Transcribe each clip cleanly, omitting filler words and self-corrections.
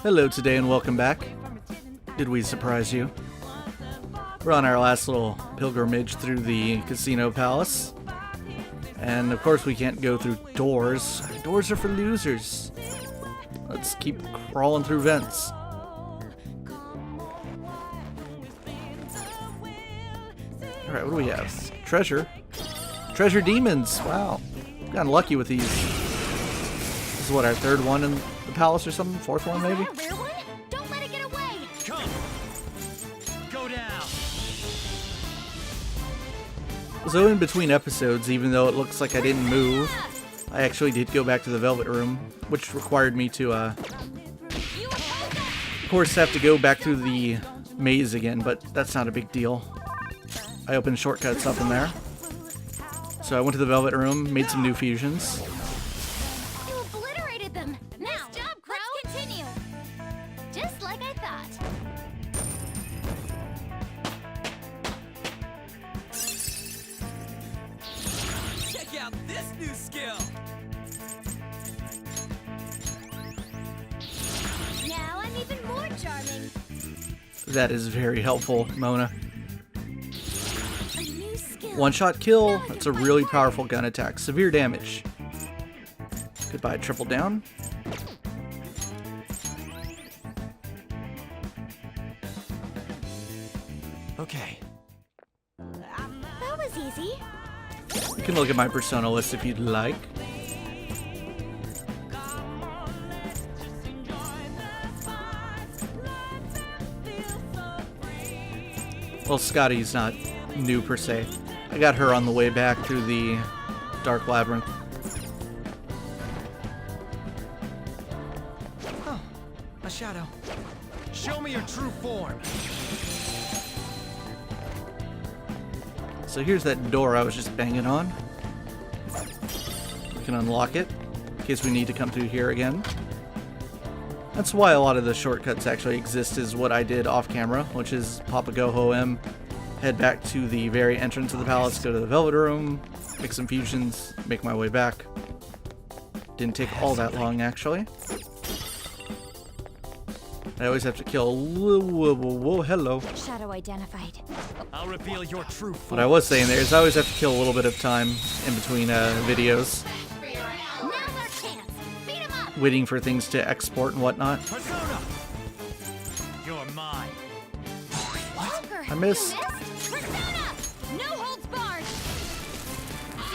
Hello today and welcome back. Did we surprise you? We're on our last little pilgrimage through the casino palace. And of course we can't go through doors. Doors are for losers. Let's keep crawling through vents. Alright, what do we have? Treasure. Treasure demons! Wow. We've gotten lucky with these. This is what, our third one in the palace or something? Fourth one maybe? Don't let it get away. Come. Go down. So in between episodes, even though it looks like I didn't move, I actually did go back to the Velvet Room, which required me to, of course, have to go back through the maze again, but that's not a big deal. I opened shortcuts up in there. So I went to the Velvet Room, made some new fusions. You obliterated them. Nice job, Crow. Let's continue. Just like I thought. Check out this new skill. Now I'm even more charming. That is very helpful, Mona. A new skill. One-shot kill. That's a really powerful gun attack. Severe damage. Goodbye, triple down. Okay. That was easy. You can look at my persona list if you'd like. Well, Scotty's not new per se. I got her on the way back through the Dark Labyrinth. Oh, a shadow. Show me your true form. So here's that door I was just banging on. We can unlock it in case we need to come through here again. That's why a lot of the shortcuts actually exist, is what I did off camera, which is pop a go-ho-em, head back to the very entrance of the palace, go to the Velvet Room, make some fusions, make my way back. Didn't take all that long, actually. I always have to kill... Whoa, hello. Shadow identified. I'll reveal your true form. What I was saying there is I always have to kill a little bit of time in between videos, Now's our chance. Beat him up. waiting for things to export and whatnot. Persona. You're mine. Joker, I missed. You missed? Persona! No holds barred.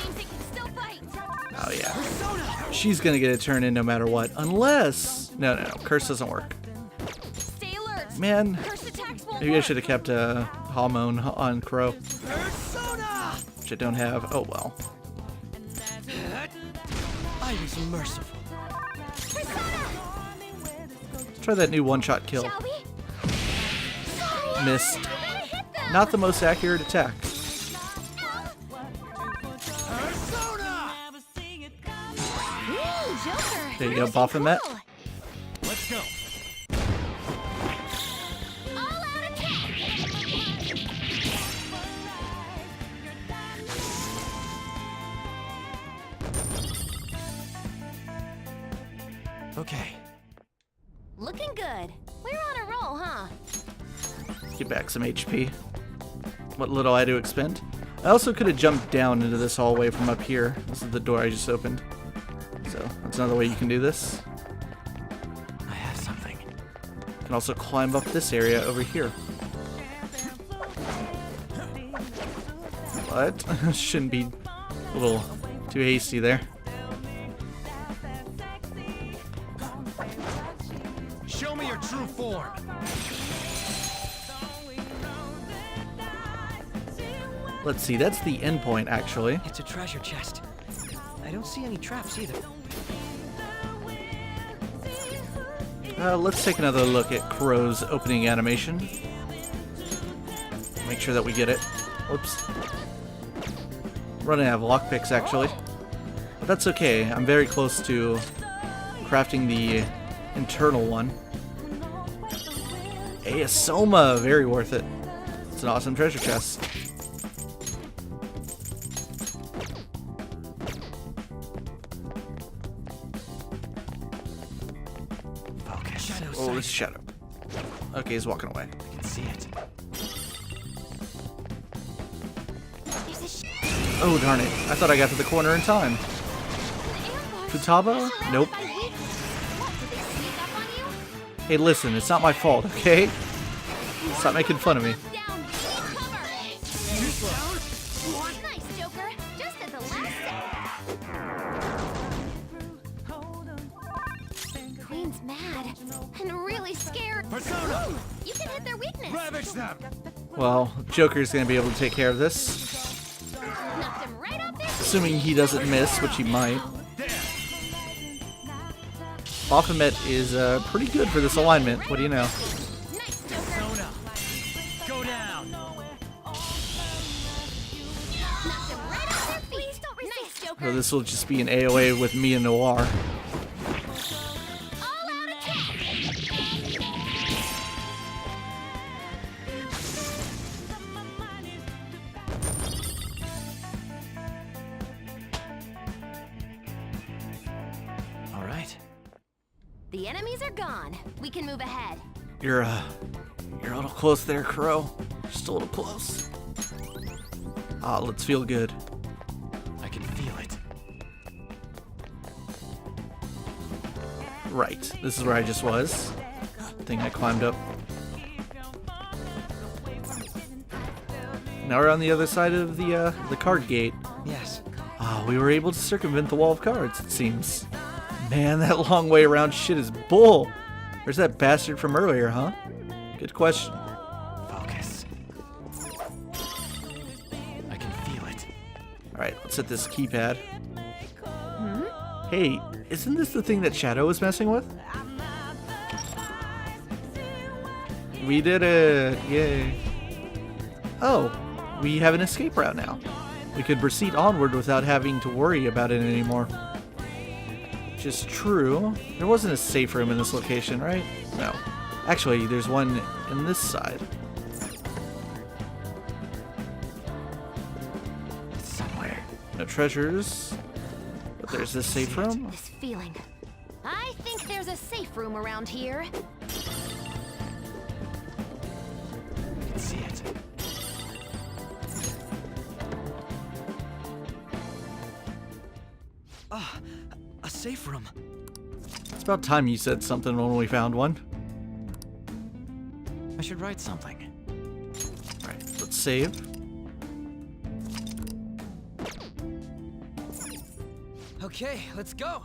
Seems it can still fight. Oh yeah. Persona. She's gonna get a turn in no matter what, unless... No, curse doesn't work. Stay alert. Man, Curse attacks won't maybe I work. should have kept a hormone on Crow, Persona. which I don't have. Oh well. I was merciful. Persona! Let's try that new one-shot kill. Shall we? Missed. You better hit them. Not the most accurate attack. Persona. Joker. There you go, yours is Baphomet. cool. Let's go. All-out attack. Okay. Looking good. We're on a roll, huh? Get back some HP. What little I had to expend. I also could have jumped down into this hallway from up here. This is the door I just opened. So that's another way you can do this. I have something. You can also climb up this area over here. What? Shouldn't be a little too hasty there. Show me your true form. Let's see, that's the end point actually. It's a treasure chest. I don't see any traps either. Let's take another look at Crow's opening animation. Make sure that we get it. Whoops. Running out of lockpicks actually. But that's okay, I'm very close to crafting the internal one. A Soma, very worth it. It's an awesome treasure chest. Oh, this shadow. Okay, he's walking away. I can see it. There's a Oh, darn it. I thought I got to the corner in time. Futaba? Nope. What, did they sneak up on you? Hey, listen, it's not my fault, okay? Stop making fun of me. Down, cover! Nice, Joker. Just at the last second. Queen's mad and really scared. Persona! Ooh, you can hit their weakness. Ravage them! Well, Joker's gonna be able to take care of this. Knocked him right off their feet. Assuming he doesn't miss, which he might. There! Baphomet is pretty good for this alignment. What do you know? Nice, Joker. Persona! Go down! Knocked him right off their feet. Please don't resist. Nice, Joker. So this will just be an AOA with me and Noir. All out attack. All right. The enemies are gone. We can move ahead. You're a little close there, Crow. Just a little close. Ah, let's feel good. I can feel it. Right. This is where I just was. Thing I climbed up. Now we're on the other side of the card gate. Yes. Ah, we were able to circumvent the wall of cards, it seems. Man, that long way around shit is bull. Where's that bastard from earlier, huh? Good question. Focus. I can feel it. Alright, let's hit this keypad. Hey, isn't this the thing that Shadow was messing with? We did it! Yay. Oh, we have an escape route now. We could proceed onward without having to worry about it anymore. Which is true. There wasn't a safe room in this location, right? No. Actually, there's one in this side. It's somewhere. No treasures. But there's this safe room. This feeling. I think there's a safe room around here. I can see it. Ah, a safe room. It's about time you said something when we found one. I should write something. Alright, let's save. Okay, let's go.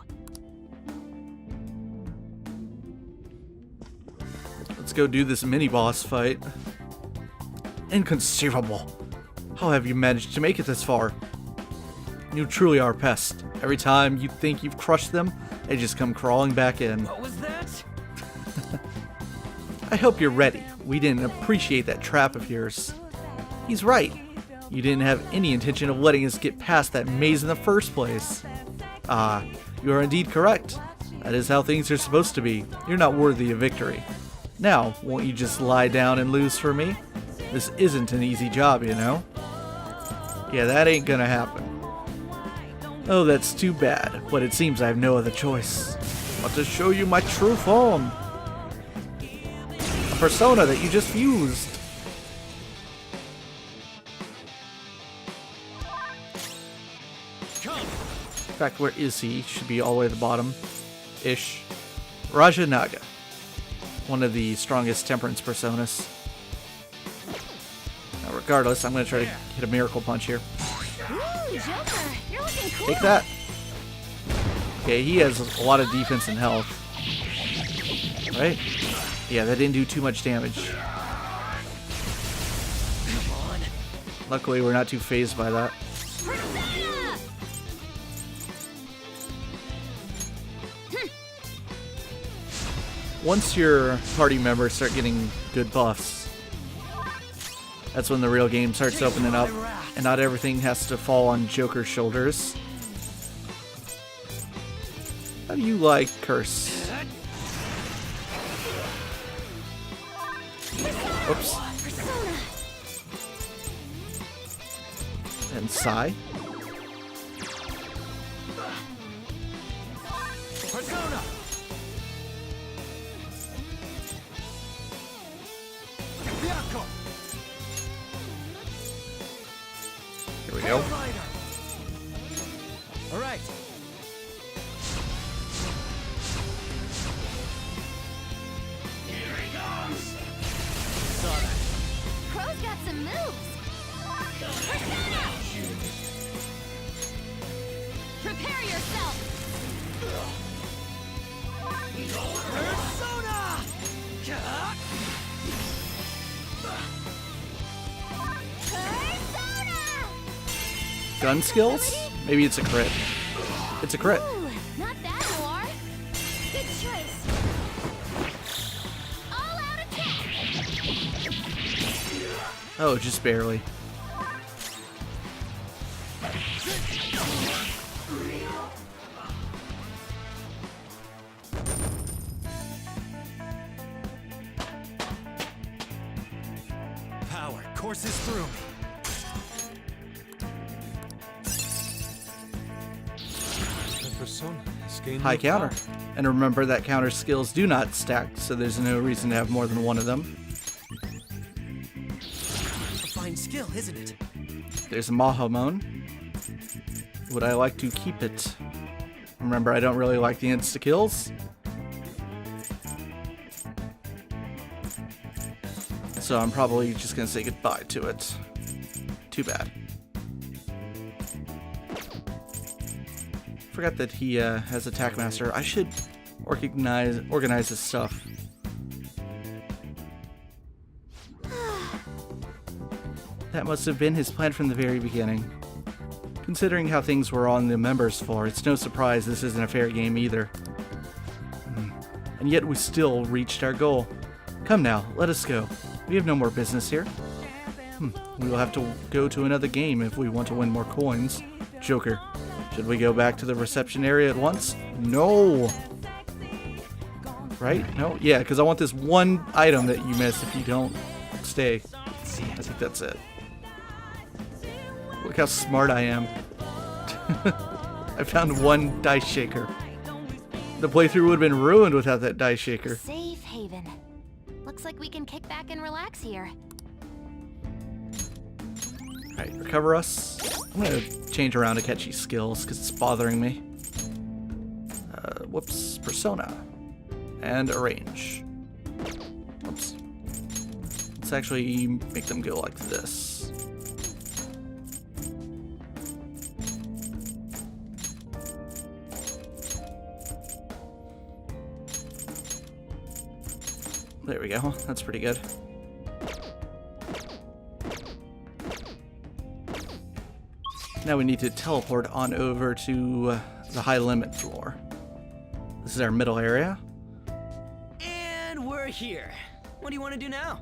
Let's go do this mini-boss fight. Inconceivable. How have you managed to make it this far? You truly are a pest. Every time you think you've crushed them, they just come crawling back in. What was that? I hope you're ready. We didn't appreciate that trap of yours. He's right. You didn't have any intention of letting us get past that maze in the first place. Ah, you are indeed correct. That is how things are supposed to be. You're not worthy of victory. Now, won't you just lie down and lose for me? This isn't an easy job, you know? Yeah, that ain't gonna happen. Oh, that's too bad, but it seems I have no other choice. I want to show you my true form. A persona that you just fused. Come. In fact, where is he? Should be all the way at the bottom. Ish. Raja Naga. One of the strongest temperance personas. Now, regardless, I'm going to try to hit a miracle punch here. Ooh, Joker, you're looking cool. Take that. Okay, he has a lot of defense and health. Right? Yeah, that didn't do too much damage. Come on. Luckily, we're not too phased by that. Persona! Once your party members start getting good buffs, that's when the real game starts opening up, and not everything has to fall on Joker's shoulders. How do you like Curse? Oops. Persona! And Psy. Persona. go. All right. Saw that. Crow's got some moves. Persona! Prepare yourself. Persona! Persona! Gun skills? Maybe it's a crit. It's a crit. Ooh, not that Noir. Good choice. All out attack. Oh, just barely. Power courses through me. The persona has gained High new counter. power. And remember that counter skills do not stack, so there's no reason to have more than one of them. A fine skill, isn't it? There's a Mahamon. Would I like to keep it? Remember, I don't really like the insta-kills. So I'm probably just gonna say goodbye to it. Too bad. Forgot that he has Attack Master. I should organize his stuff. That must have been his plan from the very beginning. Considering how things were on the members floor, it's no surprise this isn't a fair game either. And yet we still reached our goal. Come now, let us go. We have no more business here. We will have to go to another game if we want to win more coins. Joker, should we go back to the reception area at once? No! Right? No? Yeah, because I want this one item that you miss if you don't stay. I think that's it. Look how smart I am. I found one dice shaker. The playthrough would have been ruined without that dice shaker. Safe haven. Looks like we can kick back and relax here. Alright, recover us. I'm gonna change around to catchy skills because it's bothering me. Whoops, persona. And arrange. Whoops. Let's actually make them go like this. There we go. That's pretty good. Now we need to teleport on over to the high limit floor. This is our middle area. And we're here. What do you want to do now?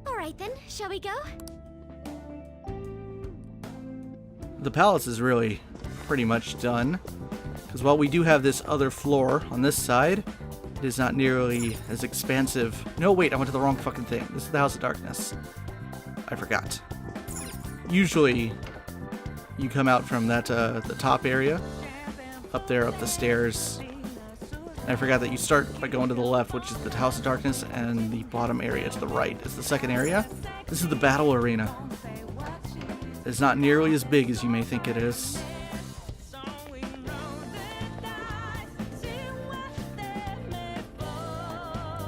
All right then, shall we go? The palace is really pretty much done. Because while we do have this other floor on this side, it is not nearly as expansive. No, wait, I went to the wrong fucking thing. This is the House of Darkness. I forgot. Usually, you come out from that the top area, up there, up the stairs. And I forgot that you start by going to the left, which is the House of Darkness, and the bottom area to the right is the second area. This is the battle arena. It's not nearly as big as you may think it is.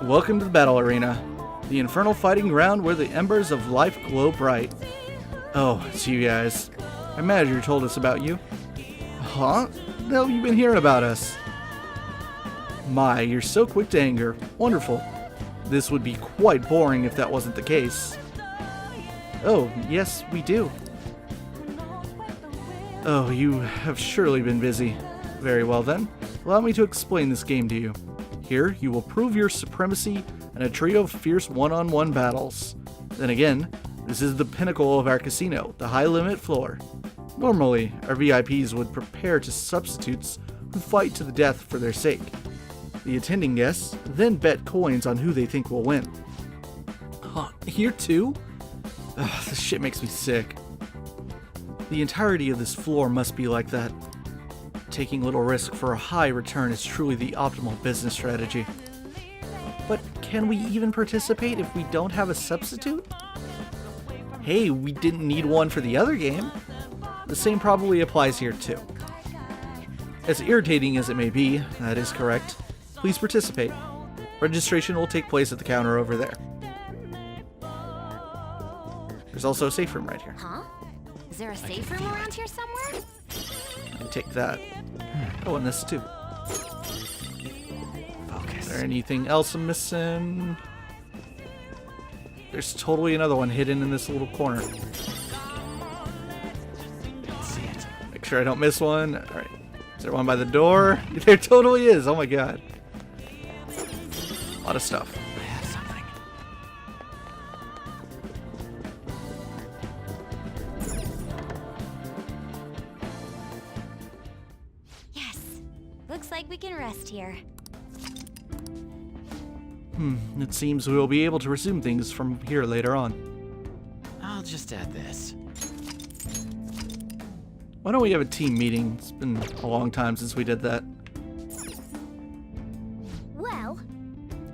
Welcome to the battle arena, the infernal fighting ground where the embers of life glow bright. Oh, it's you guys. Our manager told us about you. Huh? No, you've been hearing about us. My, you're so quick to anger. Wonderful. This would be quite boring if that wasn't the case. Oh, yes, we do. Oh, you have surely been busy. Very well then. Allow me to explain this game to you. Here, you will prove your supremacy in a trio of fierce one-on-one battles. Then again, this is the pinnacle of our casino, the high-limit floor. Normally, our VIPs would prepare to substitutes who fight to the death for their sake. The attending guests then bet coins on who they think will win. Huh, here too? Ugh, this shit makes me sick. The entirety of this floor must be like that. Taking little risk for a high return is truly the optimal business strategy. But can we even participate if we don't have a substitute? hey, we didn't need one for the other game. The same probably applies here too. As irritating as it may be, that is correct. Please participate. Registration will take place at the counter over there. There's also a safe room right here. Huh? Is there a safe room around here somewhere? Let me take that. Oh, and this too. Focus. Is there anything else I'm missing? There's totally another one hidden in this little corner. See it. Make sure I don't miss one. Alright. Is there one by the door? There totally is. Oh my god. A lot of stuff. I have something. Yes. Looks like we can rest here. It seems we will be able to resume things from here later on. I'll just add this. Why don't we have a team meeting? It's been a long time since we did that. Well,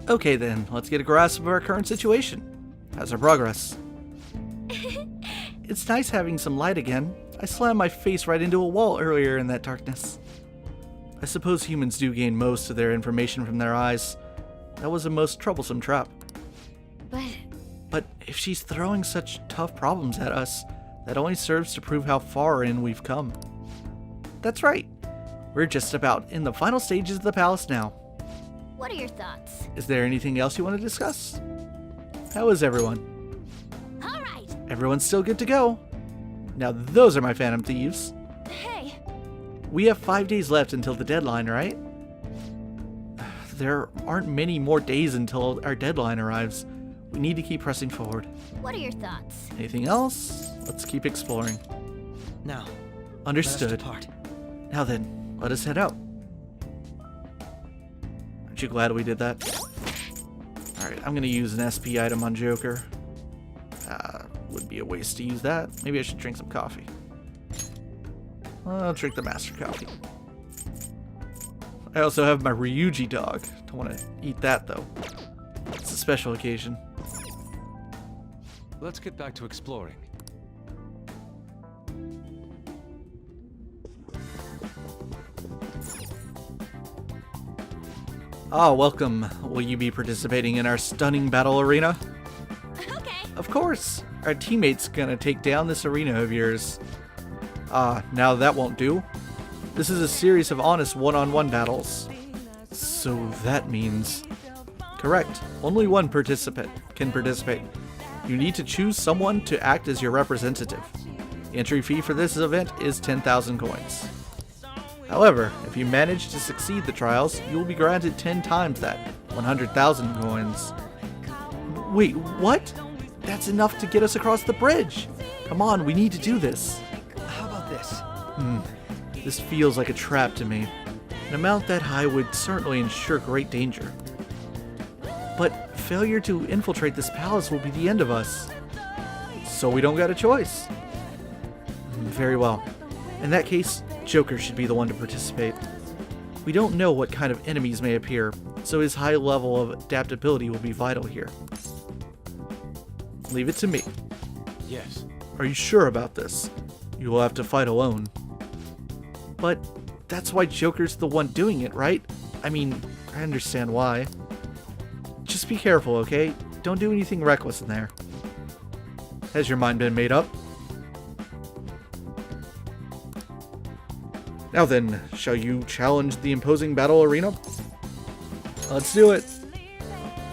Okay then, let's get a grasp of our current situation. How's our progress? It's nice having some light again. I slammed my face right into a wall earlier in that darkness. I suppose humans do gain most of their information from their eyes. That was a most troublesome trap. but But if she's throwing such tough problems at us, that only serves to prove how far in we've come. That's right. We're just about in the final stages of the palace now. what are your thoughts? Is there anything else you want to discuss? How is everyone? All right. Everyone's still good to go. Now those are my Phantom Thieves. Hey, We have 5 days left until the deadline, right? There aren't many more days until our deadline arrives. We need to keep pressing forward. what are your thoughts? Anything else? Let's keep exploring. Now, Understood. Let us depart. Now then, let us head out. Aren't you glad we did that? Alright, I'm gonna use an SP item on Joker. Would be a waste to use that. Maybe I should drink some coffee. I'll drink the master coffee. I also have my Ryuji dog. Don't want to eat that though. It's a special occasion. Let's get back to exploring. Ah, welcome. Will you be participating in our stunning battle arena? Okay. Of course. Our teammate's gonna take down this arena of yours. Now that won't do. This is a series of honest one-on-one battles. So that means... Correct. Only one participant can participate. You need to choose someone to act as your representative. The entry fee for this event is 10,000 coins. However, if you manage to succeed the trials, you will be granted 10 times that, 100,000 coins. Wait, what? That's enough to get us across the bridge. Come on, we need to do this. How about this? This feels like a trap to me. An amount that high would certainly ensure great danger. But failure to infiltrate this palace will be the end of us. So we don't got a choice. Very well. In that case, Joker should be the one to participate. We don't know what kind of enemies may appear, so his high level of adaptability will be vital here. Leave it to me. Yes. Are you sure about this? You will have to fight alone. But that's why Joker's the one doing it, right? I mean, I understand why. Just be careful, okay? Don't do anything reckless in there. Has your mind been made up? Now then, shall you challenge the imposing battle arena? Let's do it.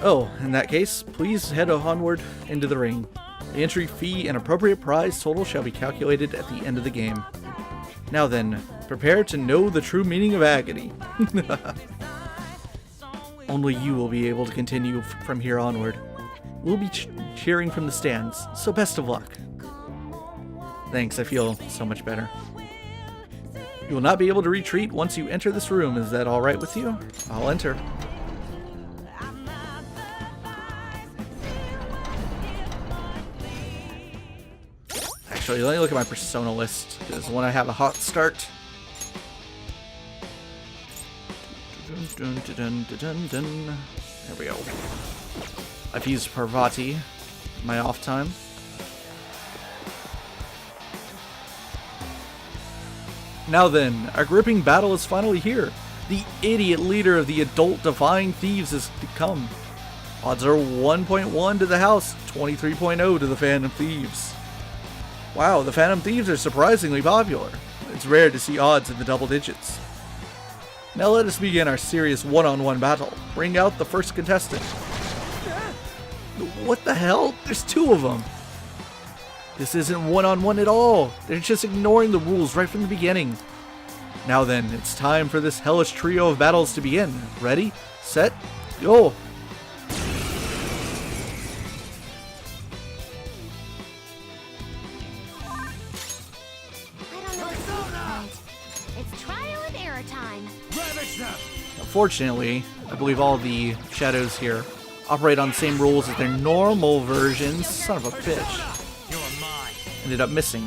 Oh, in that case, please head onward into the ring. The entry fee and appropriate prize total shall be calculated at the end of the game. Now then, prepare to know the true meaning of agony. Only you will be able to continue from here onward. We'll be cheering from the stands, so best of luck. Thanks, I feel so much better. You will not be able to retreat once you enter this room. Is that alright with you? I'll enter. Actually, let me look at my persona list, because when I have a hot start... There we go. I've used Parvati in my off time. Now then, our gripping battle is finally here. The idiot leader of the adult Divine Thieves has come. Odds are 1.1 to the house, 23.0 to the Phantom Thieves. Wow, the Phantom Thieves are surprisingly popular. It's rare to see odds in the double digits. Now let us begin our serious one-on-one battle. Bring out the first contestant. What the hell? There's two of them. This isn't one-on-one at all. They're just ignoring the rules right from the beginning. Now then, it's time for this hellish trio of battles to begin. Ready, set, go! I don't know what to do. It's trial and error time. Unfortunately, I believe all the shadows here operate on the same rules as their normal versions. Son of a bitch. Ended up missing.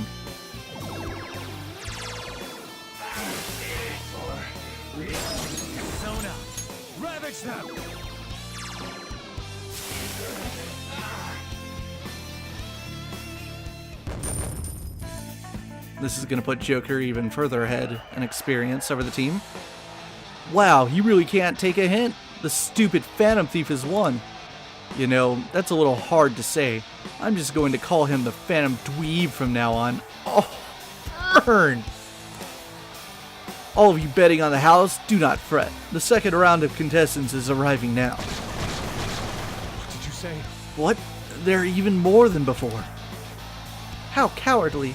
This is going to put Joker even further ahead in experience over the team. Wow, he really can't take a hint. The stupid Phantom Thief has won. You know, that's a little hard to say. I'm just going to call him the Phantom Dweeb from now on. Oh, burn! All of you betting on the house, do not fret. The second round of contestants is arriving now. What did you say? What? There are even more than before. How cowardly.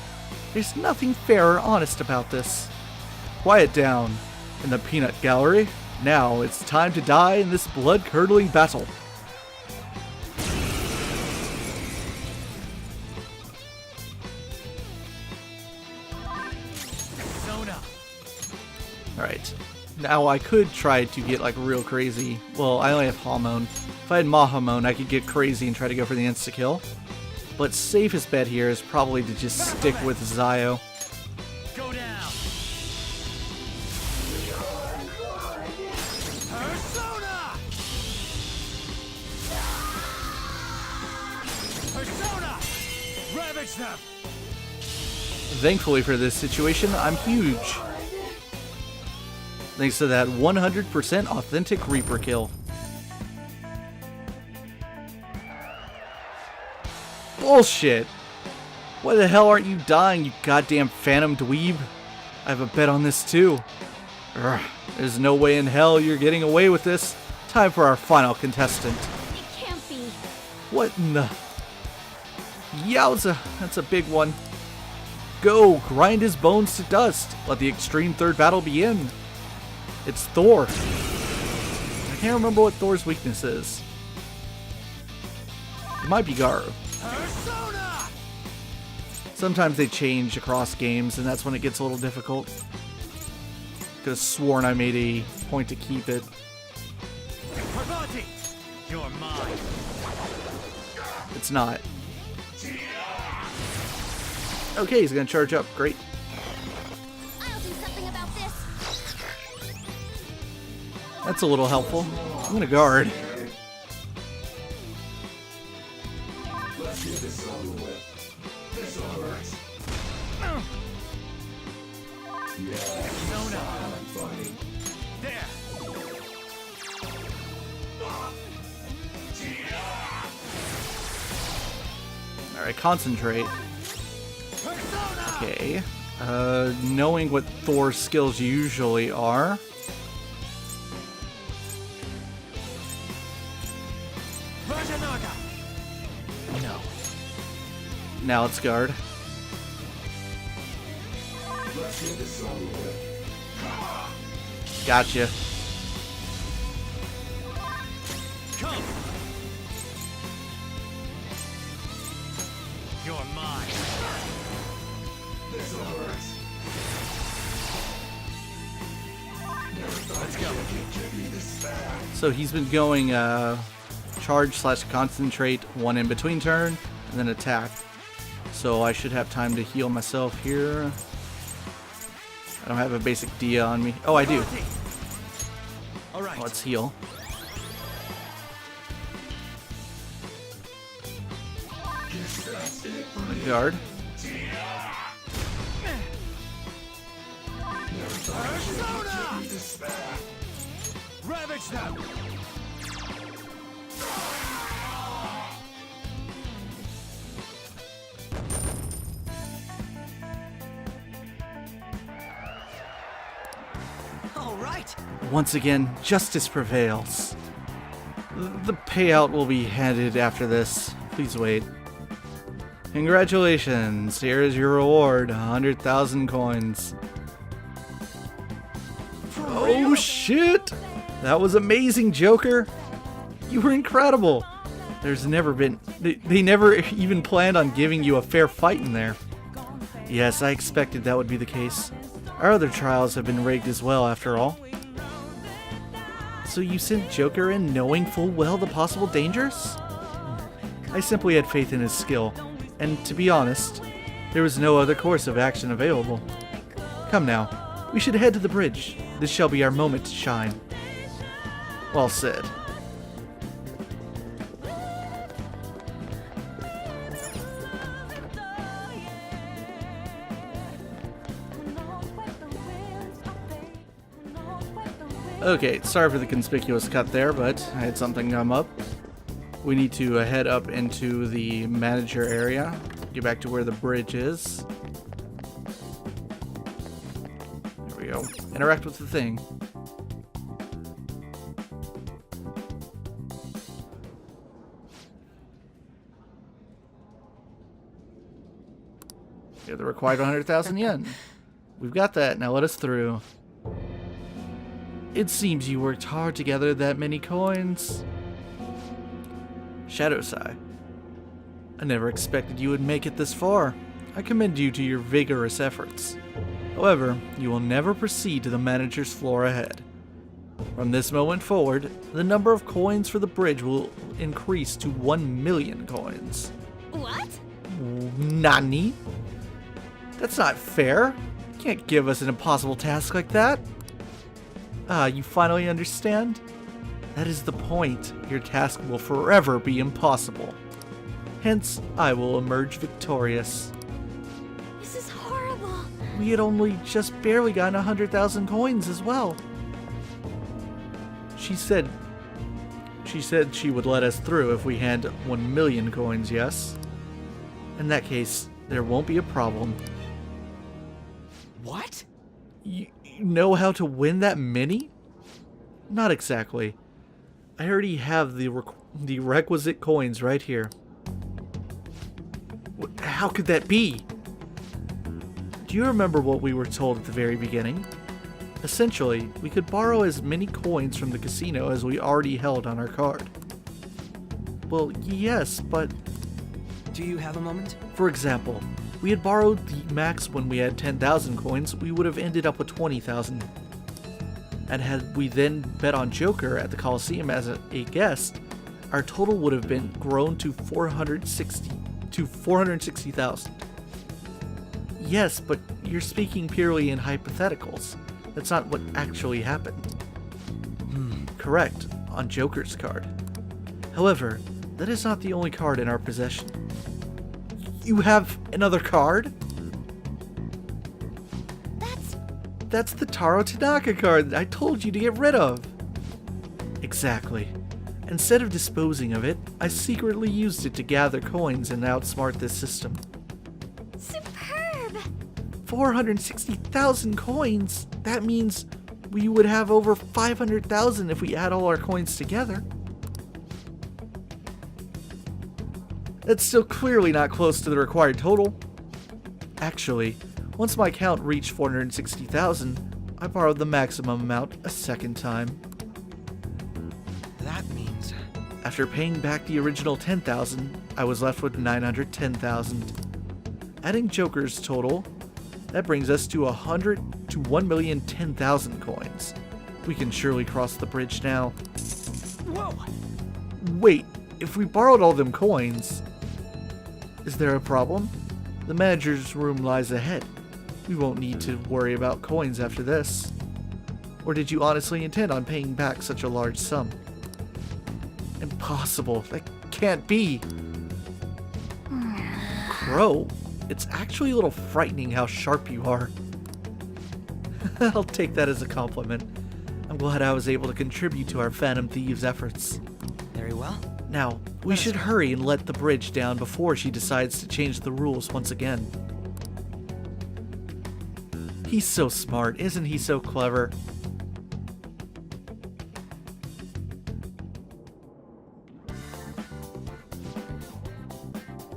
There's nothing fair or honest about this. Quiet down in the peanut gallery. Now it's time to die in this blood-curdling battle. Alright, now I could try to get like real crazy. Well, I only have Hamon. If I had Mahamon, I could get crazy and try to go for the insta-kill. But safest bet here is probably to just stick with Zio. Go down. Persona! Ravage them! Thankfully for this situation, I'm huge. Thanks to that 100% authentic Reaper kill. Bullshit! Why the hell aren't you dying, you goddamn Phantom Dweeb? I have a bet on this too. Urgh, there's no way in hell you're getting away with this. Time for our final contestant. It can't be. What in the... Yowza, that's a big one. Go, grind his bones to dust. Let the extreme third battle begin. It's Thor. I can't remember what Thor's weakness is. It might be Garu. Persona! Sometimes they change across games, and that's when it gets a little difficult. Could have sworn I made a point to keep it. Parvati! You're mine. It's not. Okay, he's gonna charge up. Great. I'll do something about this. That's a little helpful. I'm gonna guard. Let's get this over with. This hurts. Yeah, Persona! funny. There! Alright, concentrate. Persona! Okay. Knowing what Thor's skills usually are. Rajanaga! No. Now let's guard. Let's get this over with. Gotcha. Come! You're mine. This hurts. Let's go. Give me this back. So he's been going charge/concentrate, one in between turn, and then attack. So I should have time to heal myself here. I don't have a basic Dia on me. Oh, I do. All right. Let's heal. That's it for I'm gonna guard. Persona! Despair. Ravage them! All right. Once again, justice prevails. The payout will be handed after this. Please wait. Congratulations, here is your reward, 100,000 coins. Oh shit! That was amazing, Joker! You were incredible! There's never been... They never even planned on giving you a fair fight in there. Yes, I expected that would be the case. Our other trials have been rigged as well, after all. So you sent Joker in knowing full well the possible dangers? I simply had faith in his skill, and to be honest, there was no other course of action available. Come now, we should head to the bridge. This shall be our moment to shine. Well said. Okay, sorry for the conspicuous cut there, but I had something come up. We need to head up into the manager area, get back to where the bridge is. There we go. Interact with the thing. Get the required 100,000 yen. We've got that. Now let us through. It seems you worked hard to gather that many coins. Shadow sigh. I never expected you would make it this far. I commend you to your vigorous efforts. However, you will never proceed to the manager's floor ahead. From this moment forward, the number of coins for the bridge will increase to 1 million coins. What? Nani? That's not fair. You can't give us an impossible task like that. Ah, you finally understand? That is the point. Your task will forever be impossible. Hence, I will emerge victorious. This is horrible. We had only just barely gotten 100,000 coins as well. She said she would let us through if we had 1 million coins, yes? In that case, there won't be a problem. What? You know how to win that many? Not exactly. I already have the requisite coins right here. How could that be? Do you remember what we were told at the very beginning? Essentially, we could borrow as many coins from the casino as we already held on our card. Well, yes, but... Do you have a moment? For example, we had borrowed the max when we had 10,000 coins, we would have ended up with 20,000. And had we then bet on Joker at the Coliseum as a guest, our total would have been grown to 460,000. Yes, but you're speaking purely in hypotheticals. That's not what actually happened. Correct, on Joker's card. However, that is not the only card in our possession. You have another card? That's the Taro Tanaka card I told you to get rid of. Exactly. Instead of disposing of it, I secretly used it to gather coins and outsmart this system. Superb! 460,000 coins? That means we would have over 500,000 if we add all our coins together. That's still clearly not close to the required total. Actually, once my count reached 460,000, I borrowed the maximum amount a second time. That means... After paying back the original 10,000, I was left with 910,000. Adding Joker's total, that brings us to 1,010,000 coins. We can surely cross the bridge now. Whoa! Wait, if we borrowed all them coins, is there a problem? The manager's room lies ahead. We won't need to worry about coins after this. Or did you honestly intend on paying back such a large sum? Impossible. That can't be. Crow, it's actually a little frightening how sharp you are. I'll take that as a compliment. I'm glad I was able to contribute to our Phantom Thieves' efforts. Very well. Now, we should hurry and let the bridge down before she decides to change the rules once again. He's so smart, isn't he so clever?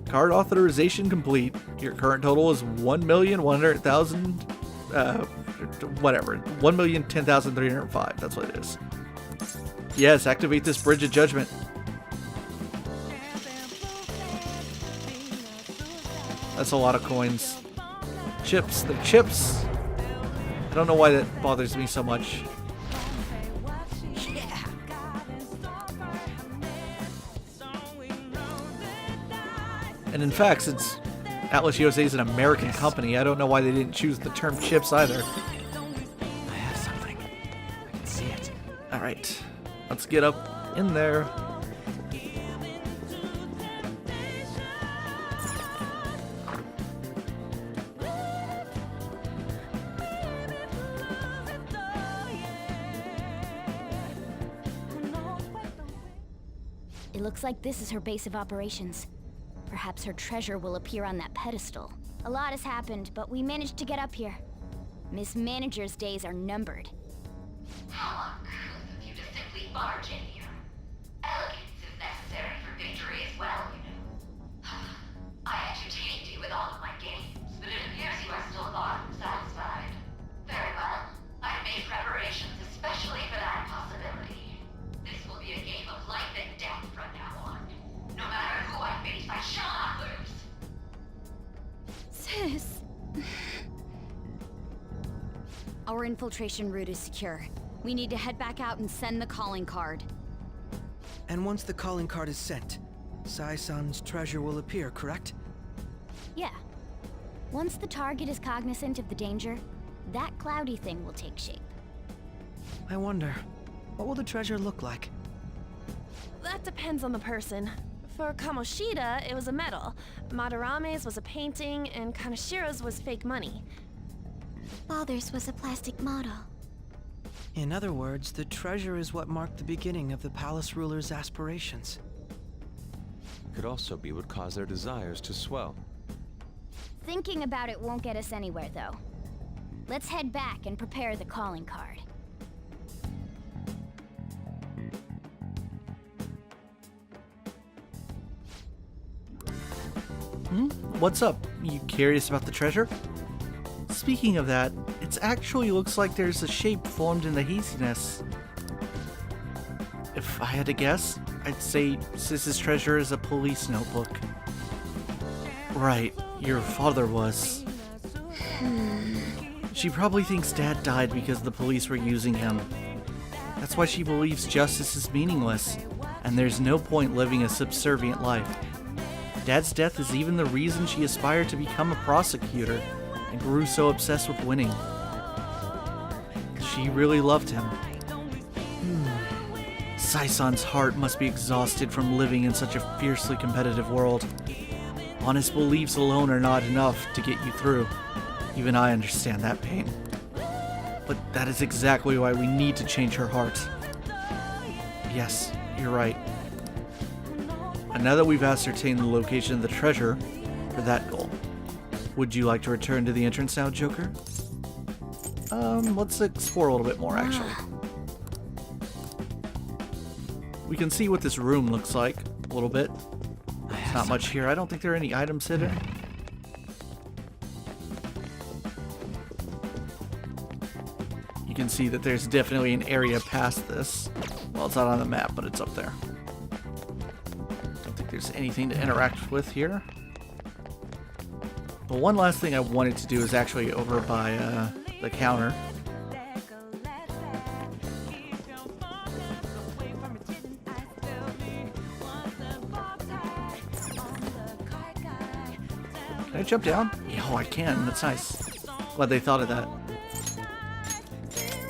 Card authorization complete. Your current total is 1,100,000, whatever, 1,010,305. That's what it is. Yes, activate this Bridge of Judgment. That's a lot of coins. Chips, they're chips. I don't know why that bothers me so much. And in fact, since Atlas USA is an American company, I don't know why they didn't choose the term chips either. I have something. I can see it. Alright, let's get up in there. It looks like this is her base of operations. Perhaps her treasure will appear on that pedestal. A lot has happened, but we managed to get up here. Miss Manager's days are numbered. How uncouth of you to simply barge in here. Elegance is necessary for victory as well, you know. I entertained you with all of my games, but it appears you are still far from satisfied. Very well. I've made preparations especially for that possibility. This will be a game of life and death from now on. No matter who I face, I shall not lose. Sis. Our infiltration route is secure. We need to head back out and send the calling card. And once the calling card is sent, Sai-san's treasure will appear, correct? Yeah. Once the target is cognizant of the danger, that cloudy thing will take shape. I wonder, what will the treasure look like? That depends on the person. For Kamoshida, it was a medal. Madarame's was a painting, and Kanashiro's was fake money. Father's was a plastic model. In other words, the treasure is what marked the beginning of the palace ruler's aspirations. Could also be what caused their desires to swell. Thinking about it won't get us anywhere, though. Let's head back and prepare the calling card. What's up? You curious about the treasure? Speaking of that, it actually looks like there's a shape formed in the haziness. If I had to guess, I'd say Sis's treasure is a police notebook. Right, your father was. She probably thinks Dad died because the police were using him. That's why she believes justice is meaningless, and there's no point living a subservient life. Dad's death is even the reason she aspired to become a prosecutor and grew so obsessed with winning. She really loved him. Sai-san's heart must be exhausted from living in such a fiercely competitive world. Honest beliefs alone are not enough to get you through. Even I understand that pain. But that is exactly why we need to change her heart. Yes, you're right. And now that we've ascertained the location of the treasure, for that goal, would you like to return to the entrance now, Joker? Let's explore a little bit more, actually. We can see what this room looks like a little bit. There's not much here. I don't think there are any items hidden. You can see that there's definitely an area past this. Well, it's not on the map, but it's up there. Don't think there's anything to interact with here. But one last thing I wanted to do is actually over by the counter. Can I jump down? Oh, I can. That's nice. Glad they thought of that.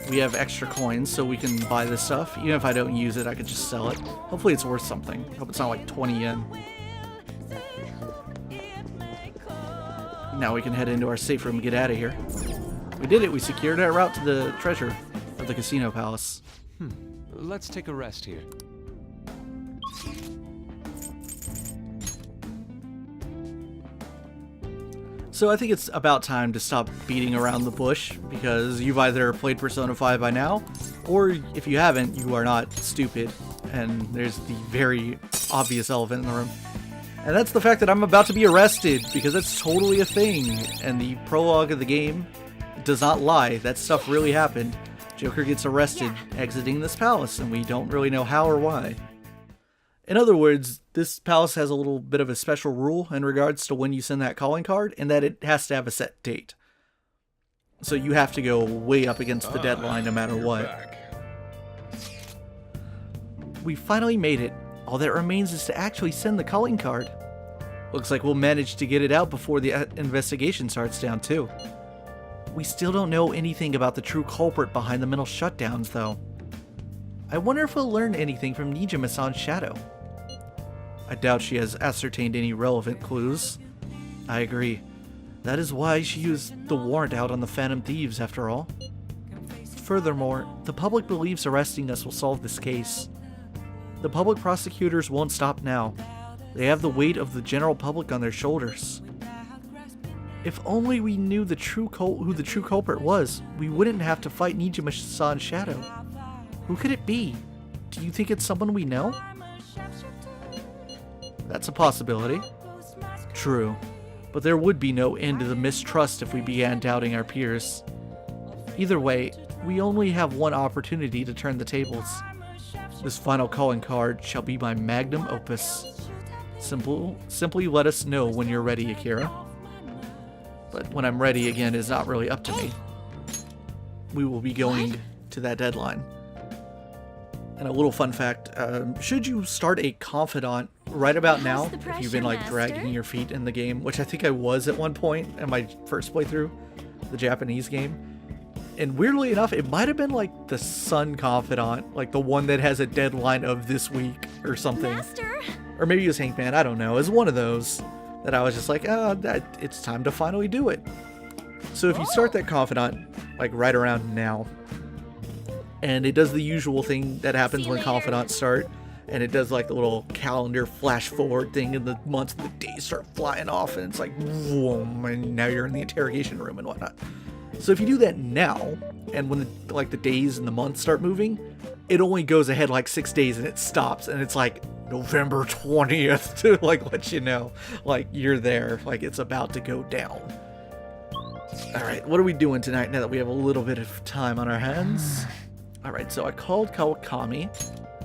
We have extra coins, so we can buy this stuff. Even if I don't use it, I could just sell it. Hopefully it's worth something. Hope it's not like 20 yen. Now we can head into our safe room and get out of here. We did it. We secured our route to the treasure of the casino palace. Let's take a rest here. So I think it's about time to stop beating around the bush, because you've either played Persona 5 by now, or if you haven't, you are not stupid, and there's the very obvious elephant in the room. And that's the fact that I'm about to be arrested, because that's totally a thing, and the prologue of the game does not lie. That stuff really happened. Joker gets arrested exiting this palace, and we don't really know how or why. In other words, this palace has a little bit of a special rule in regards to when you send that calling card, and that it has to have a set date. So you have to go way up against the deadline no matter what. We finally made it. All that remains is to actually send the calling card. Looks like we'll manage to get it out before the investigation starts down too. We still don't know anything about the true culprit behind the mental shutdowns though. I wonder if we'll learn anything from Nijima-san's shadow. I doubt she has ascertained any relevant clues. I agree. That is why she used the warrant out on the Phantom Thieves after all. Furthermore, the public believes arresting us will solve this case. The public prosecutors won't stop now. They have the weight of the general public on their shoulders. If only we knew who the true culprit was, we wouldn't have to fight Nijima-san's shadow. Who could it be? Do you think it's someone we know? That's a possibility. True. But there would be no end to the mistrust if we began doubting our peers. Either way, we only have one opportunity to turn the tables. This final calling card shall be my magnum opus. Simply let us know when you're ready, Akira. But when I'm ready again is not really up to me. We will be going to that deadline. And a little fun fact, should you start a confidant right about now, if you've been like dragging your feet in the game, which I think I was at one point in my first playthrough, the Japanese game. And weirdly enough, it might have been like the Sun Confidant, like the one that has a deadline of this week or something. Or maybe it was Hankman, I don't know. It was one of those that I was just like, it's time to finally do it. So if you start that confidant like right around now, and it does the usual thing that happens when confidants start, and it does like the little calendar flash forward thing, and the months and the days start flying off, and it's like, boom, and now you're in the interrogation room and whatnot. So if you do that now, and when the days and the months start moving, it only goes ahead like 6 days and it stops, and it's like November 20th to like let you know, like you're there, like it's about to go down. All right, what are we doing tonight now that we have a little bit of time on our hands? All right, so I called Kawakami.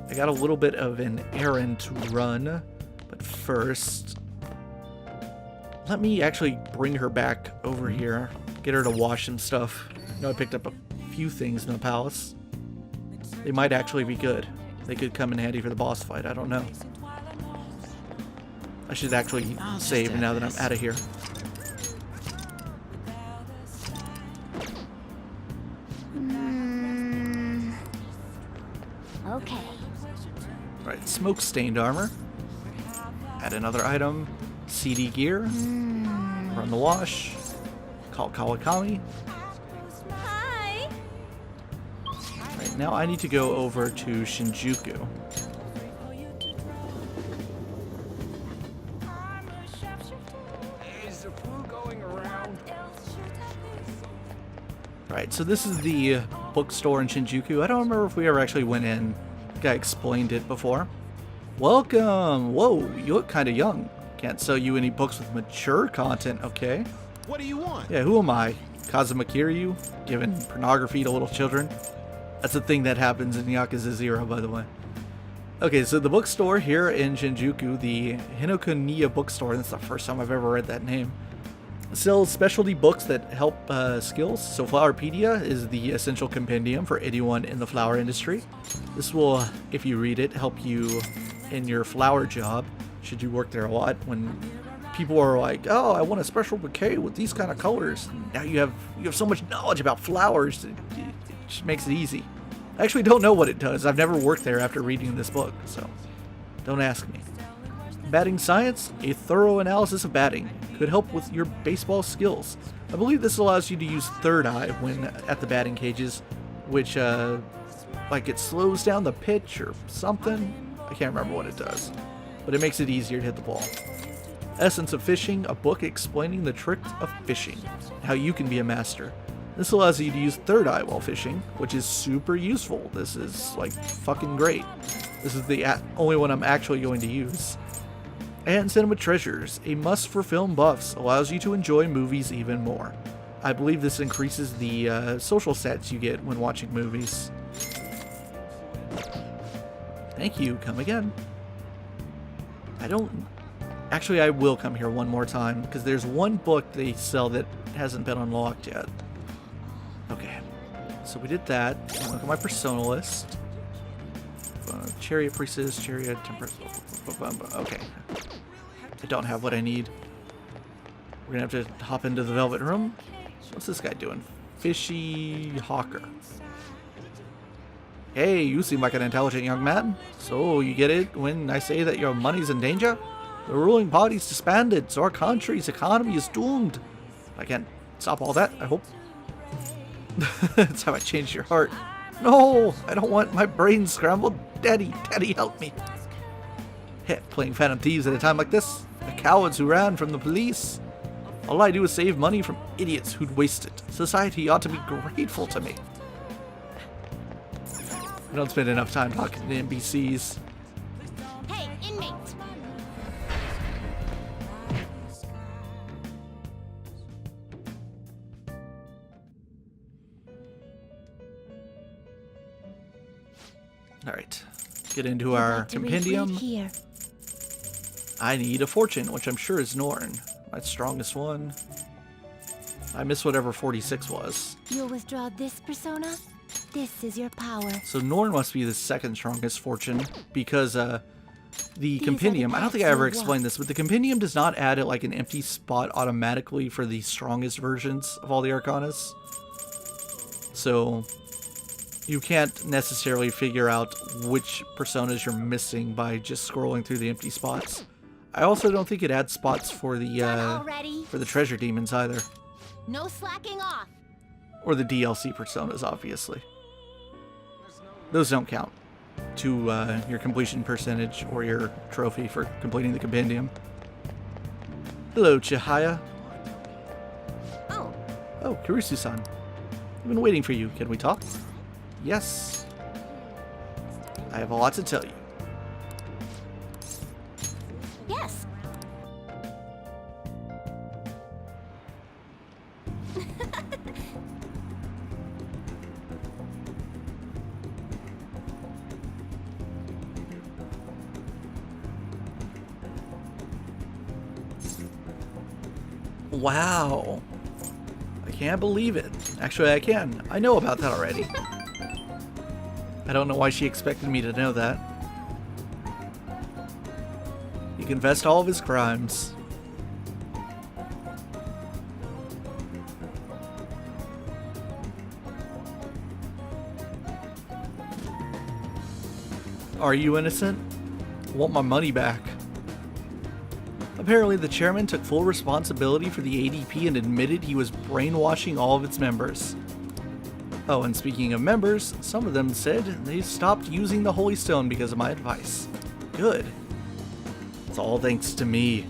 I got a little bit of an errand to run, but first, let me actually bring her back over here, get her to wash some stuff. I know I picked up a few things in the palace. They might actually be good. They could come in handy for the boss fight, I don't know. I should actually save now that I'm out of here. Okay. Alright, smoke-stained armor. Add another item. CD gear. Run the wash. Call Kawakami. Hi. Right, now I need to go over to Shinjuku. Is the flu going around? Right, so this is the bookstore in Shinjuku. I don't remember if we ever actually went in. I think I explained it before. Welcome! Whoa, you look kind of young. Can't sell you any books with mature content, okay? What do you want? Yeah, who am I? Kazuma Kiryu? Giving pornography to little children? That's a thing that happens in Yakuza 0, by the way. Okay, so the bookstore here in Shinjuku, the Hinokuniya bookstore, that's the first time I've ever read that name, sells specialty books that help skills. So Flowerpedia is the essential compendium for anyone in the flower industry. This will, if you read it, help you in your flower job, should you work there a lot, when people are like, oh, I want a special bouquet with these kind of colors. And now you have so much knowledge about flowers, it just makes it easy. I actually don't know what it does. I've never worked there after reading this book, so don't ask me. Batting science, a thorough analysis of batting, could help with your baseball skills. I believe this allows you to use third eye when at the batting cages, which like it slows down the pitch or something. I can't remember what it does, but it makes it easier to hit the ball. Essence of Fishing, a book explaining the tricks of fishing, how you can be a master. This allows you to use third eye while fishing, which is super useful. This is like fucking great. This is the only one I'm actually going to use. And Cinema Treasures, a must for film buffs, allows you to enjoy movies even more. I believe this increases the social stats you get when watching movies. Thank you, come again. Actually, I will come here one more time, because there's one book they sell that hasn't been unlocked yet. Okay, so we did that. Look at my persona list. Chariot Priestess, Chariot, Temperance. Okay. I don't have what I need. We're gonna have to hop into the Velvet Room. What's this guy doing? Fishy Hawker. Hey, you seem like an intelligent young man. So, you get it when I say that your money's in danger? The ruling party's disbanded, so our country's economy is doomed. I can't stop all that, I hope. That's how I changed your heart. No, I don't want my brain scrambled. Daddy, help me. Heck, playing Phantom Thieves at a time like this? The cowards who ran from the police. All I do is save money from idiots who'd waste it. Society ought to be grateful to me. I don't spend enough time talking to NPCs. Hey, inmate! Alright, get into our compendium. Here. I need a fortune, which I'm sure is Norn. My strongest one. I missed whatever 46 was. You'll withdraw this persona? This is your power. So Norn must be the second strongest fortune, because the compendium, I don't think I ever explained this, but the compendium does not add like an empty spot automatically for the strongest versions of all the Arcanas. So you can't necessarily figure out which personas you're missing by just scrolling through the empty spots. I also don't think it adds spots for the treasure demons either. No slacking off. Or the DLC personas, obviously. Those don't count to your completion percentage or your trophy for completing the compendium. Hello, Chihaya. Oh. Oh, Kirisu-san. I've been waiting for you. Can we talk? Yes. I have a lot to tell you. Yes. Wow. I can't believe it. Actually, I can. I know about that already. I don't know why she expected me to know that. He confessed all of his crimes. Are you innocent? I want my money back. Apparently, the chairman took full responsibility for the ADP and admitted he was brainwashing all of its members. Oh, and speaking of members, some of them said they stopped using the Holy Stone because of my advice. Good. It's all thanks to me.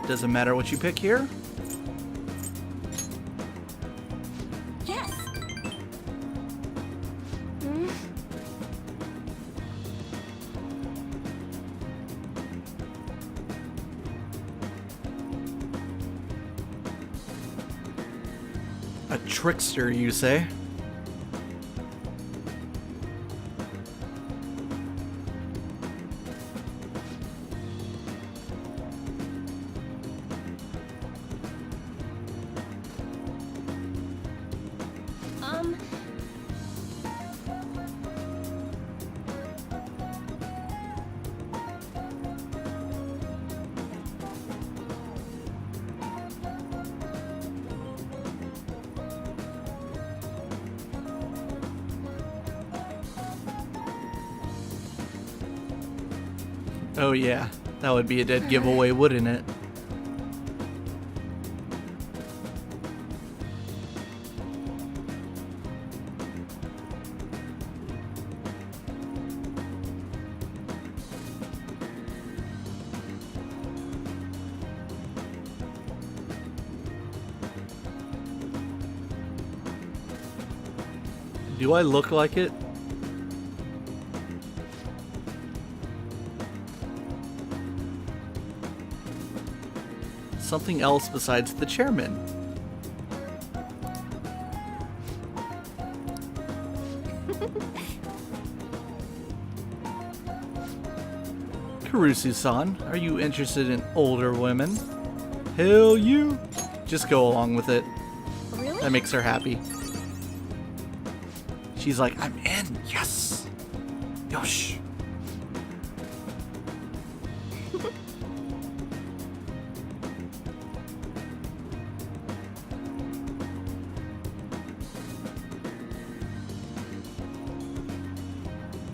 Doesn't matter what you pick here. Yes. A trickster, you say? Oh yeah, that would be a dead giveaway, wouldn't it? Do I look like it? Something else besides the chairman. Karusu-san, are you interested in older women? Hell you! Just go along with it. Really? That makes her happy. She's like, I'm in! Yes! Yosh!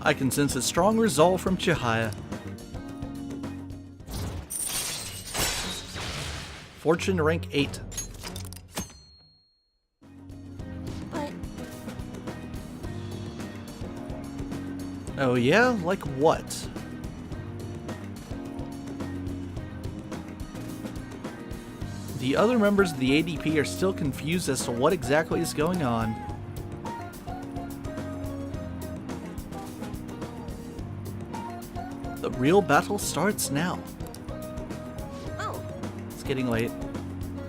I can sense a strong resolve from Chihaya. Fortune rank 8. But Oh yeah? Like what? The other members of the ADP are still confused as to what exactly is going on. The real battle starts now. oh, It's getting late.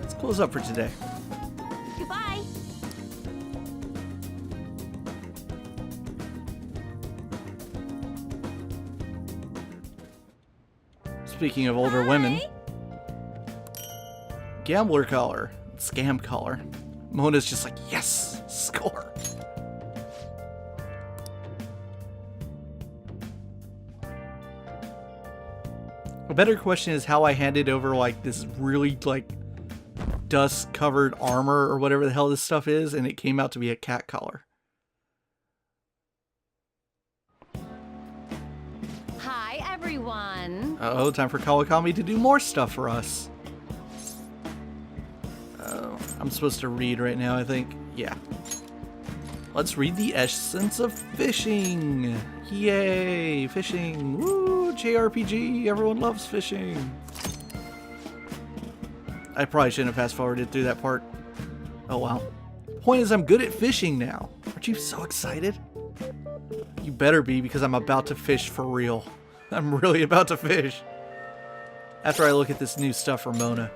Let's close up for today. Goodbye. Speaking of older women, gambler collar, scam collar. Mona's just like, yes, score. A better question is how I handed over like this really like dust covered armor or whatever the hell this stuff is, and it came out to be a cat collar. Hi, everyone. Oh, time for Kawakami to do more stuff for us. Oh, I'm supposed to read right now, I think. Yeah. Let's read the essence of fishing. Yay, fishing. Woo, JRPG. Everyone loves fishing. I probably shouldn't have fast forwarded through that part. Oh well. Point is, I'm good at fishing now. Aren't you so excited? You better be, because I'm about to fish for real. I'm really about to fish. After I look at this new stuff for Mona.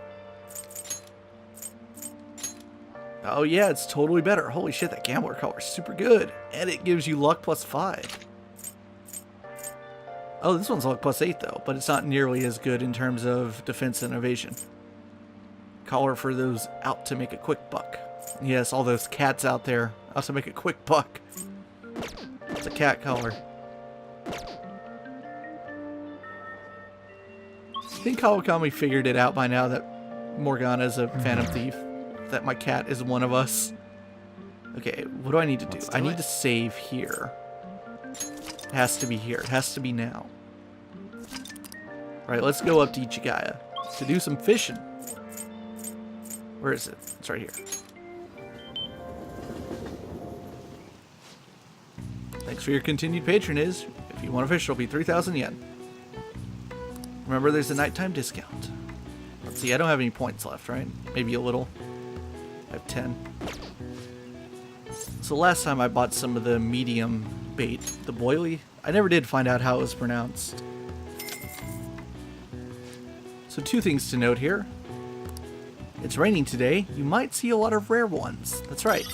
Oh yeah, it's totally better. Holy shit, that gambler color is super good. And it gives you luck plus 5. Oh, this one's luck plus 8 though, but it's not nearly as good in terms of defense and evasion. Collar for those out to make a quick buck. Yes, all those cats out there out to make a quick buck. It's a cat collar. I think Kawakami figured it out by now that Morgana's a phantom thief. That my cat is one of us. Okay, what do I need to do? I need to save here. It has to be here. It has to be now. Alright, let's go up to Ichigaya to do some fishing. Where is it? It's right here. Thanks for your continued patronage. If you want to fish, it'll be 3,000 yen. Remember, there's a nighttime discount. Let's see, I don't have any points left, right? Maybe a little. I have 10. So last time I bought some of the medium bait, the boilie. I never did find out how it was pronounced. So 2 things to note here. It's raining today. You might see a lot of rare ones. That's right.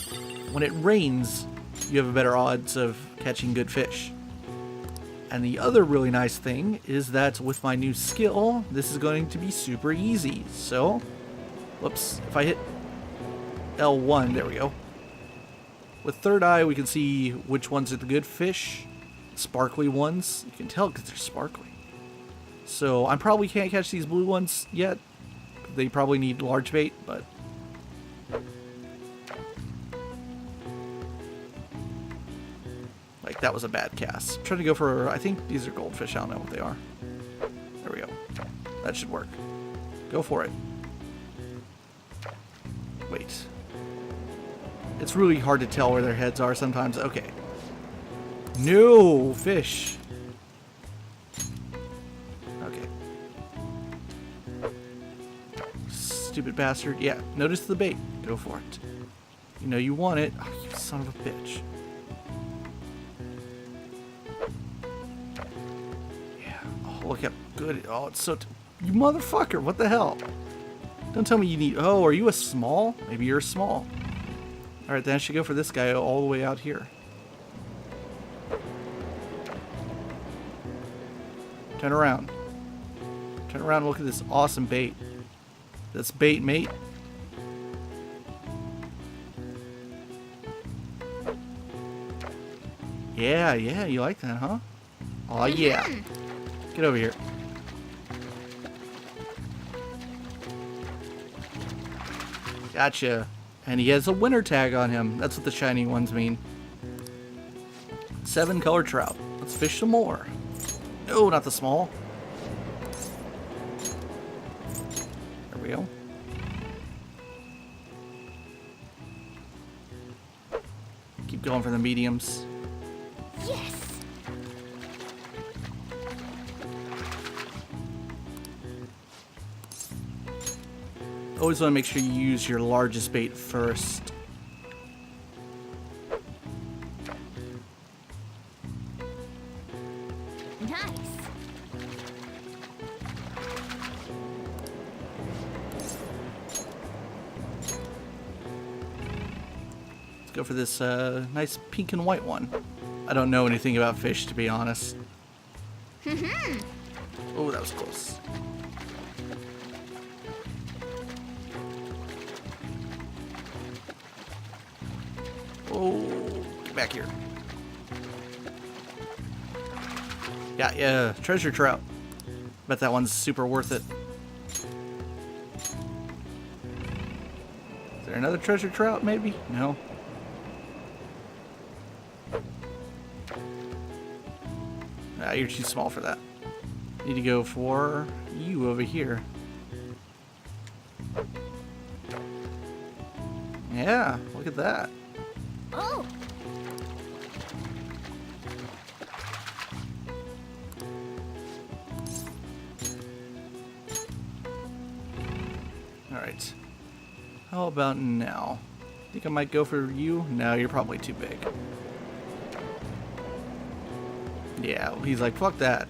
When it rains, you have a better odds of catching good fish. And the other really nice thing is that with my new skill, this is going to be super easy. So, whoops, if I hit L1, there we go. With third eye, we can see which ones are the good fish. Sparkly ones. You can tell because they're sparkly. So, I probably can't catch these blue ones yet. They probably need large bait, but... like, that was a bad cast. I'm trying to go for... I think these are goldfish. I don't know what they are. That should work. Go for it. Wait. It's really hard to tell where their heads are sometimes. Okay. No fish. Okay. Stupid bastard. Yeah, notice the bait. Go for it. You know you want it. Oh, you son of a bitch. Yeah. Oh, look how good. Oh, it's so... You motherfucker. What the hell? Don't tell me you need... Oh, are you a small? Maybe you're a small. Alright, then I should go for this guy all the way out here. Turn around. Turn around and look at this awesome bait. That's bait, mate. Yeah, you like that, huh? Oh yeah. Get over here. Gotcha. And he has a winter tag on him. That's what the shiny ones mean. 7 color trout. Let's fish some more. No, not the small. There we go. Keep going for the mediums. Yes! Always want to make sure you use your largest bait first. Nice! Let's go for this nice pink and white one. I don't know anything about fish, to be honest. Oh, that was close. Oh, get back here. Yeah, treasure trout. Bet that one's super worth it. Is there another treasure trout, maybe? No. Ah, you're too small for that. Need to go for you over here. Yeah, look at that. Oh! Alright. How about now? Think I might go for you? No, you're probably too big. Yeah, he's like, fuck that.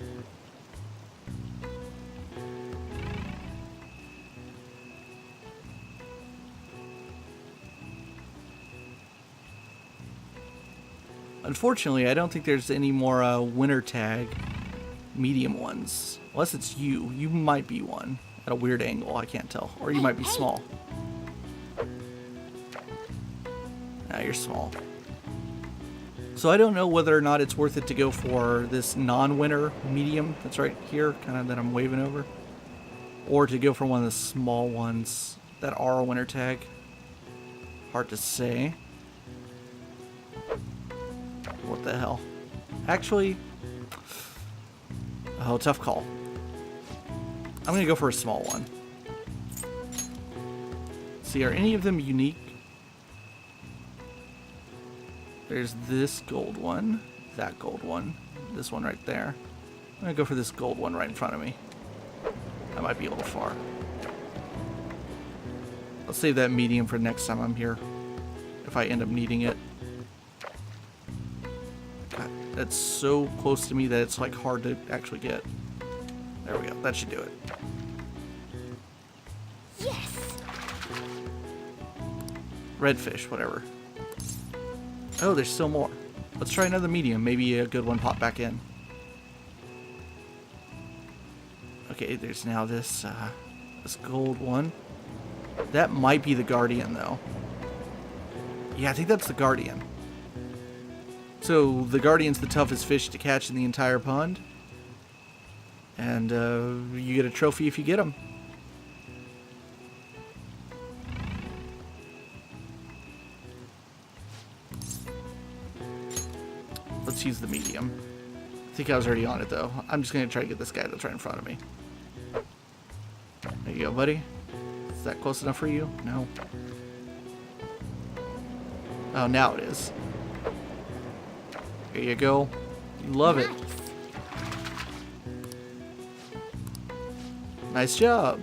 Unfortunately, I don't think there's any more winter tag medium ones. Unless it's you. You might be one. At a weird angle, I can't tell. Or you might be small. Nah, you're small. So I don't know whether or not it's worth it to go for this non-winter medium that's right here, kind of that I'm waving over. Or to go for one of the small ones that are a winter tag. Hard to say. What the hell? Actually, oh, tough call. I'm gonna go for a small one. See, are any of them unique? There's this gold one, that gold one, this one right there. I'm gonna go for this gold one right in front of me. That might be a little far. Let's save that medium for next time I'm here, if I end up needing it. God, that's so close to me that it's like hard to actually get. There we go, that should do it. Yes! Redfish, whatever. Oh, there's still more. Let's try another medium. Maybe a good one pop back in. Okay, there's now this this gold one. That might be the Guardian, though. Yeah, I think that's the Guardian. So the Guardian's the toughest fish to catch in the entire pond. And you get a trophy if you get him. Let's use the medium. I think I was already on it, though. I'm just going to try to get this guy that's right in front of me. There you go, buddy. Is that close enough for you? No. Oh, now it is. Here you go. You love it. Nice job.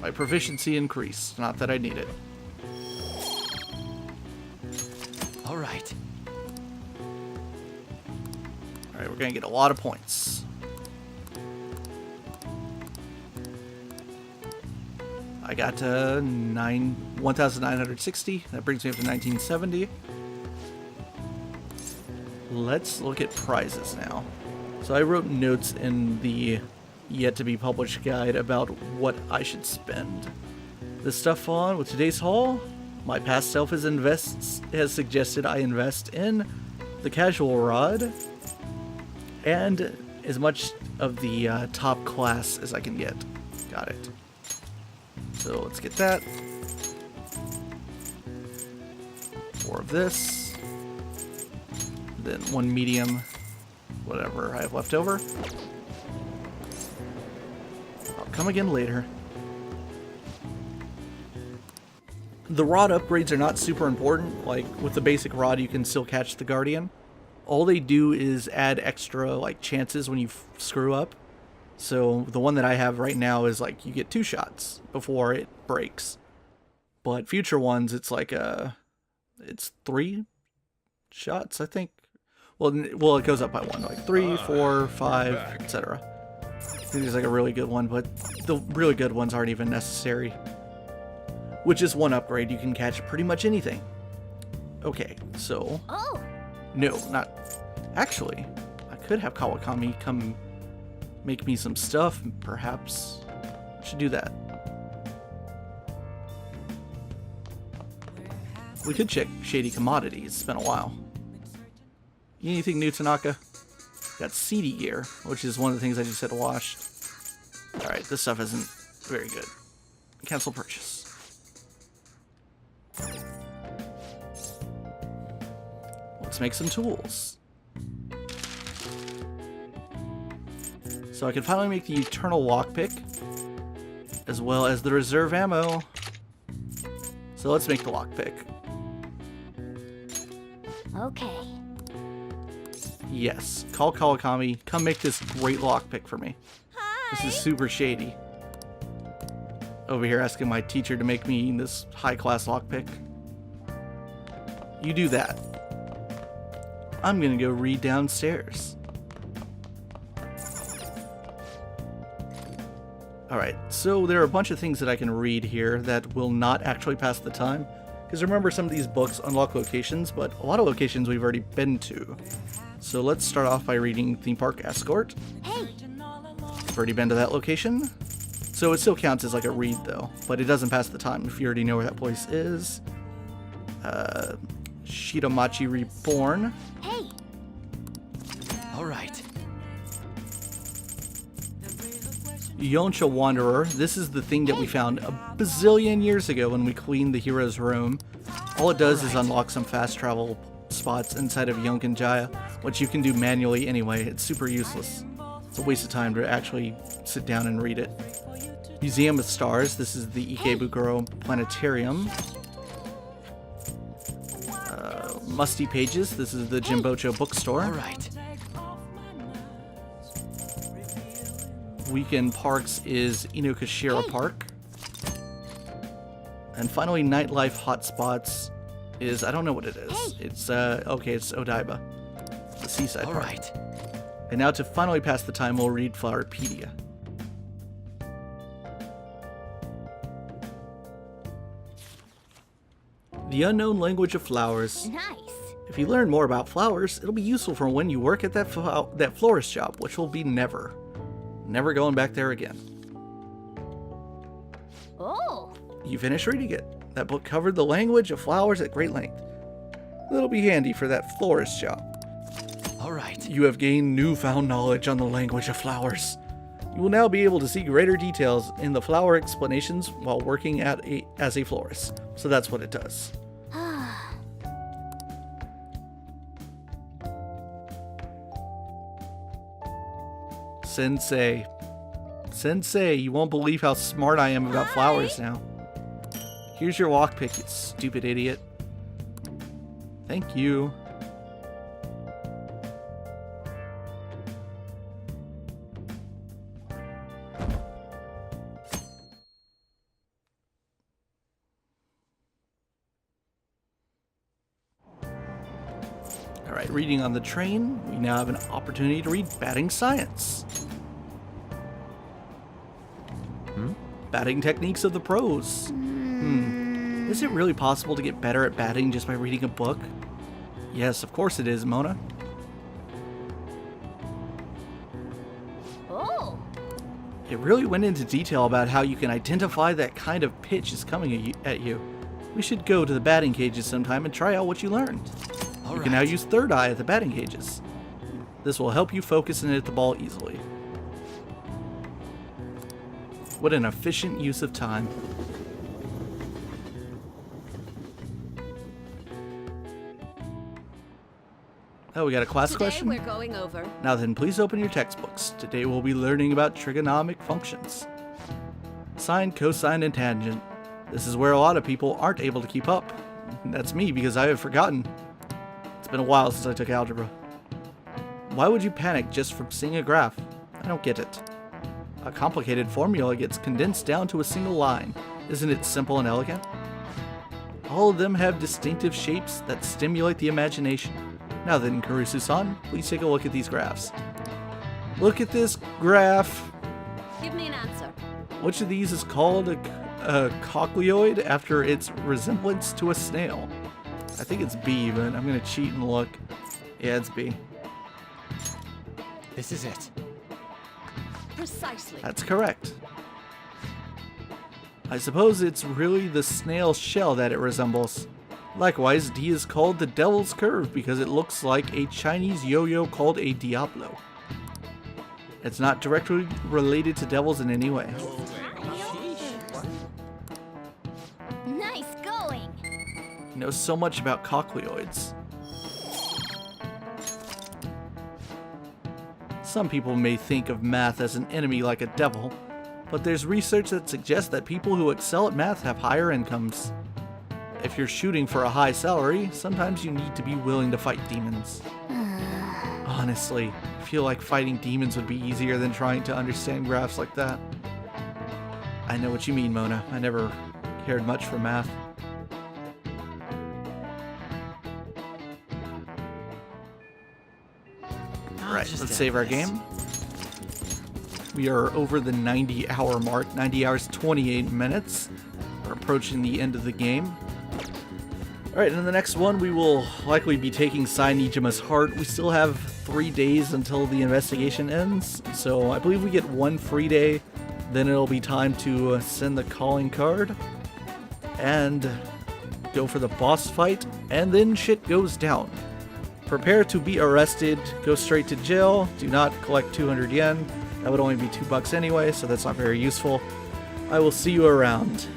My proficiency increased. Not that I need it. All right. Alright, we're gonna get a lot of points. I got 1,960. That brings me up to 1970. Let's look at prizes now. So I wrote notes in the yet to be published guide about what I should spend this stuff on with today's haul. My past self has suggested I invest in the casual rod and as much of the top class as I can get. Got it. So let's get that. 4 of this. Then 1 medium, whatever I have left over. I'll come again later. The rod upgrades are not super important. Like with the basic rod, you can still catch the Guardian. All they do is add extra like chances when you screw up. So the one that I have right now is like you get 2 shots before it breaks. But future ones, it's like it's 3 shots, I think. Well, it goes up by 1, like 3, 4, 5, etc. I think there's like a really good one, but the really good ones aren't even necessary. Which is 1 upgrade. You can catch pretty much anything. Okay, so... Oh! No, not... Actually, I could have Kawakami come make me some stuff, perhaps. I should do that. We could check Shady Commodities. It's been a while. Anything new, Tanaka? Got CD gear, which is one of the things I just had washed. Alright, this stuff isn't very good. Cancel purchase. Let's make some tools. So I can finally make the Eternal Lockpick, as well as the reserve ammo. So let's make the lockpick. Okay. Yes, call Kawakami. Come make this great lockpick for me. This is super shady. Over here asking my teacher to make me this high-class lockpick. You do that. I'm gonna go read downstairs. Alright, so there are a bunch of things that I can read here that will not actually pass the time. Because remember, some of these books unlock locations, but a lot of locations we've already been to. So let's start off by reading Theme Park Escort. Hey! I've already been to that location. So it still counts as like a read though, but it doesn't pass the time if you already know where that place is. Shitamachi Reborn. Hey! All right. Yonsha Wanderer. This is the thing that we found a bazillion years ago when we cleaned the hero's room. All it does is unlock some fast travel spots inside of Yonkan-Jaya, which you can do manually anyway. It's super useless. It's a waste of time to actually sit down and read it. Museum of Stars. This is the Ikebukuro Planetarium. Musty Pages. This is the Jimbocho bookstore. All right. Weekend Parks is Inokashira Park. And finally, Nightlife Hotspots is, I don't know what it is. It's, okay, it's Odaiba. The seaside All park. right. And now to finally pass the time, we'll read Flowerpedia. The Unknown Language of Flowers. Nice! If you learn more about flowers, it'll be useful for when you work at that florist shop, which will be never. Never going back there again. Oh! You finished reading it. That book covered the language of flowers at great length. That'll be handy for that florist shop. All right. You have gained newfound knowledge on the language of flowers. You will now be able to see greater details in the flower explanations while working as a florist. So that's what it does. Sensei, you won't believe how smart I am about flowers now. Here's your lockpick, you stupid idiot. Thank you. Alright, reading on the train, we now have an opportunity to read batting science. Batting techniques of the pros. Is it really possible to get better at batting just by reading a book? Yes, of course it is, Mona. Oh! It really went into detail about how you can identify that kind of pitch is coming at you. We should go to the batting cages sometime and try out what you learned. You can now use third eye at the batting cages. This will help you focus and hit the ball easily. What an efficient use of time. Oh, we got a class question? Today we're going over. Now then, please open your textbooks. Today we'll be learning about trigonometric functions. Sine, cosine, and tangent. This is where a lot of people aren't able to keep up. That's me because I have forgotten. It's been a while since I took algebra. Why would you panic just from seeing a graph? I don't get it. A complicated formula gets condensed down to a single line. Isn't it simple and elegant? All of them have distinctive shapes that stimulate the imagination. Now then, Kurusu-san, please take a look at these graphs. Look at this graph. Give me an answer. Which of these is called a cochleoid after its resemblance to a snail? I think it's B, but I'm going to cheat and look. Yeah, it's B. This is it. Precisely. That's correct. I suppose it's really the snail shell that it resembles. Likewise, D is called the Devil's Curve because it looks like a Chinese yo-yo called a Diablo. It's not directly related to devils in any way. Nice going! You know so much about cochleoids. Some people may think of math as an enemy like a devil, but there's research that suggests that people who excel at math have higher incomes. If you're shooting for a high salary, sometimes you need to be willing to fight demons. Honestly, I feel like fighting demons would be easier than trying to understand graphs like that. I know what you mean, Mona. I never cared much for math. Alright, let's save our game. We are over the 90-hour mark, 90 hours, 28 minutes. We're approaching the end of the game. Alright, in the next one, we will likely be taking Sainijima's heart. We still have 3 days until the investigation ends, so I believe we get 1 free day. Then it'll be time to send the calling card and go for the boss fight, and then shit goes down. Prepare to be arrested, go straight to jail, do not collect 200 yen. That would only be $2 anyway, so that's not very useful. I will see you around.